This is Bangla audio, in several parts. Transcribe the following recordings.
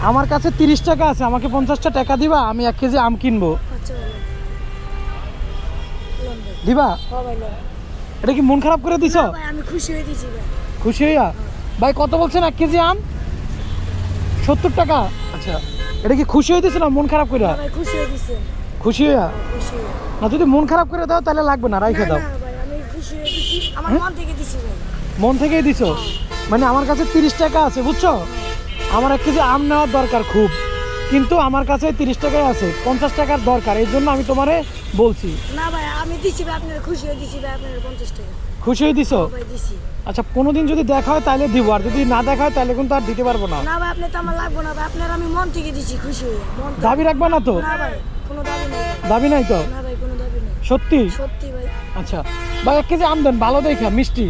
আমার কাছে 30 টাকা আছে, আমাকে 50টা টাকা দিবা, আমি 1 কেজি আম কিনবো। আচ্ছা ভাই লোন ভাই। দিবা? হ্যাঁ ভাই লোন। এটা কি মন খারাপ করে দিছো? না ভাই আমি খুশি হয়ে দিছি ভাই। খুশি হইয়া? ভাই কত বলছেন 1 কেজি আম? 70 টাকা। আচ্ছা, এটা কি খুশি হয়ে দিছো না মন খারাপ করে? না ভাই খুশি হয়ে দিছি। খুশি হইয়া? খুশি হয়ে। না যদি মন খারাপ করে দাও তাহলে লাগবে না, রাইখে দাও। না ভাই আমি খুশি হয়ে দিছি, আমার মন থেকে দিছি ভাই। মন থেকেই দিছো? মানে আমার কাছে 30 টাকা আছে বুঝছো, আমার 1 কেজি আম নেওয়ার দরকার খুব, কিন্তু আমার কাছে 30 টাকাই আছে, 50 টাকার দরকার, এই জন্য আমি তোমারে বলছি। না ভাই আমি দিছি ভাই, আপনার খুশি হয়ে দিছি ভাই, আপনার 50 টাকা। খুশি হয়ে দিছো? ভাই দিছি। আচ্ছা, কোনোদিন যদি দেখা হয় তাহলে দিব, আর যদি না দেখা হয় তাহলে কিন্তু আর দিতে পারবো না। না ভাই আপনি তো আমার লাগবে না ভাই, আপনার আমি মন থেকে দিছি খুশি হয়ে। মন থেকে। দাবি রাখবা না তো? না ভাই কোনো দাবি নেই। দাবি নাই তো? না ভাই কোনো দাবি নেই। সত্যি? সত্যি ভাই। আচ্ছা ভাই, 1 কেজি আম দেন, ভালো দেখা মিষ্টি।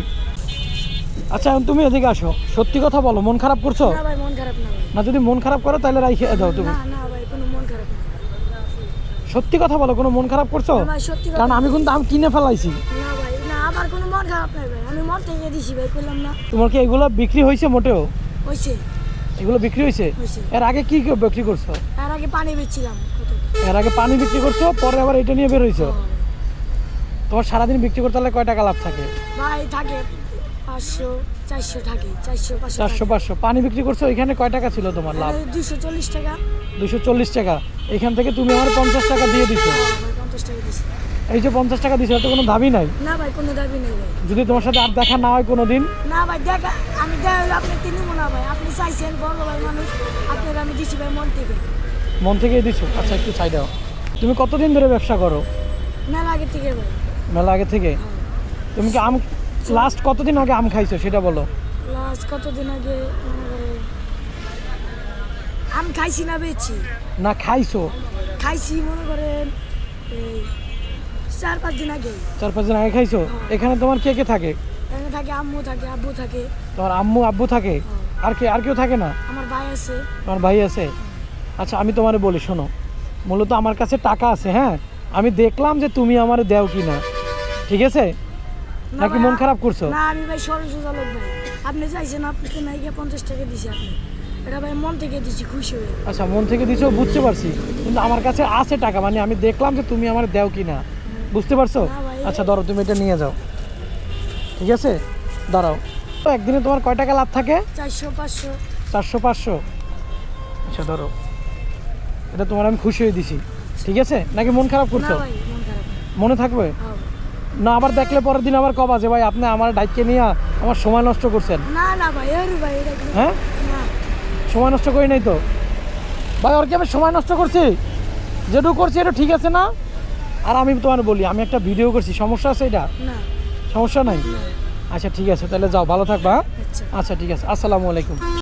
আচ্ছা এখন তুমি এদিকে আসো, সত্যি কথা বলো, মন খারাপ করছো? না ভাই মন খারাপ না ভাই। না যদি মন খারাপ করো তাহলে রাইখে দাও তুমি। না না ভাই কোনো মন খারাপ না। সত্যি কথা বলো, কোনো মন খারাপ করছো? না ভাই সত্যি কথা। কারণ আমি কিন্তু আম কিনে ফেলাইছি। না ভাই না আমার কোনো মন খারাপ নাই ভাই, আমি মন থেকে দিছি ভাই, কইলাম না। তোমার কি এগুলো বিক্রি হয়েছে মোটেও? হইছে। এগুলো বিক্রি হয়েছে? হইছে। এর আগে কি কি বিক্রি করছো? এর আগে পানি বেচছিলাম কত। এর আগে পানি বিক্রি করছো, পরে আবার এটা নিয়ে বের হইছো। তোমার সারাদিন বিক্রি করতে হলে কয় টাকা লাভ থাকে? ভাই থাকে 500 400 থাকে, 400 500 400 500। পানি বিক্রি করছো, এখানে কয় টাকা ছিল তোমার লাভ? 240 টাকা। 240 টাকা। এখান থেকে তুমি আমার 50 টাকা দিয়ে দিছো। ভাই 50 টাকা দিছি। এই যে 50 টাকা দিছো, এত কোনো দাবি নাই? না ভাই কোনো দাবি নেই ভাই। যদি তোমার সাথে আর দেখা না হয় কোনোদিন? না ভাই দেখা আমি দেখা হলো আপনি তিনবো না ভাই, আপনি চাইছেন বড় ভাই মানুষ, আপনার আমি দিছি ভাই মন থেকে। মন থেকেই দিছো? আচ্ছা একটু সাইড দাও। তুমি কতদিন ধরে ব্যবসা করো? মেলা আগে থেকে ভাই। মেলা আগে থেকে? তুমি কি আম লাস্ট কতদিন আগে আম খাইছো সেটা বলো? লাস্ট কতদিন আগে মনে করে আমি খাইছি না বেচছি। না খাইছো? খাইছি মনে করেন এই 4-5 দিন আগে। 4-5 দিন আগে খাইছো? এখানে তোমার কে কে থাকে? এখানে থাকে আম্মু থাকে, আব্বু থাকে, তোমার আম্মু আব্বু থাকে? আর কে, আর কেউ থাকে না? আমার ভাই আছে। তোমার ভাই আছে? আচ্ছা আমি তোমারে বলি শোনো, মূলত আমার কাছে টাকা আছে, হ্যাঁ, আমি দেখলাম যে তুমি আমারে দেও কি না, ঠিক আছে? না নাকি ভাই, মন খারাপ করছো? না আমি ভাই সরল সোজা লোক ভাই, আপনি চাইছেন আপনি তো নাই 50 টাকা দিছি আপনি, এটা ভাই মন থেকে দিছি খুশি হয়ে। আচ্ছা মন থেকে দিছো বুঝতে পারছি, কিন্তু আমার কাছে আছে টাকা, মানে আমি দেখলাম যে তুমি আমার দেও কি না, বুঝতে পারছো? না ভাই। আচ্ছা ধরো তুমি এটা নিয়ে যাও, ঠিক আছে? দাঁড়াও, তো একদিনে তোমার কয় টাকা লাভ থাকে? 400-500। 400-500। আচ্ছা ধরো, এটা তোমার আমি খুশি হয়ে দিছি, ঠিক আছে? নাকি মন খারাপ না করছো? ভাই মন খারাপ না। মনে থাকবে? হ্যাঁ ভাই। না আবার দেখলে পরের দিন আবার কবা যে ভাই আপনি আমার ডাইটকে নিয়ে আমার সময় নষ্ট করছেন। না না ভাই এরু ভাই এটা কি- হ্যাঁ, না সময় নষ্ট করি নাই তো ভাই, ওর কি আমি সময় নষ্ট করছি? যেটুকু করছি এটা ঠিক আছে না? আর আমি তোমার বলি, আমি একটা ভিডিও করছি, সমস্যা আছে এটা? না সমস্যা নাই? না। আচ্ছা ঠিক আছে, তাহলে যাও, ভালো থাকবা, হ্যাঁ? আচ্ছা। আচ্ছা ঠিক আছে, আসসালামু আলাইকুম।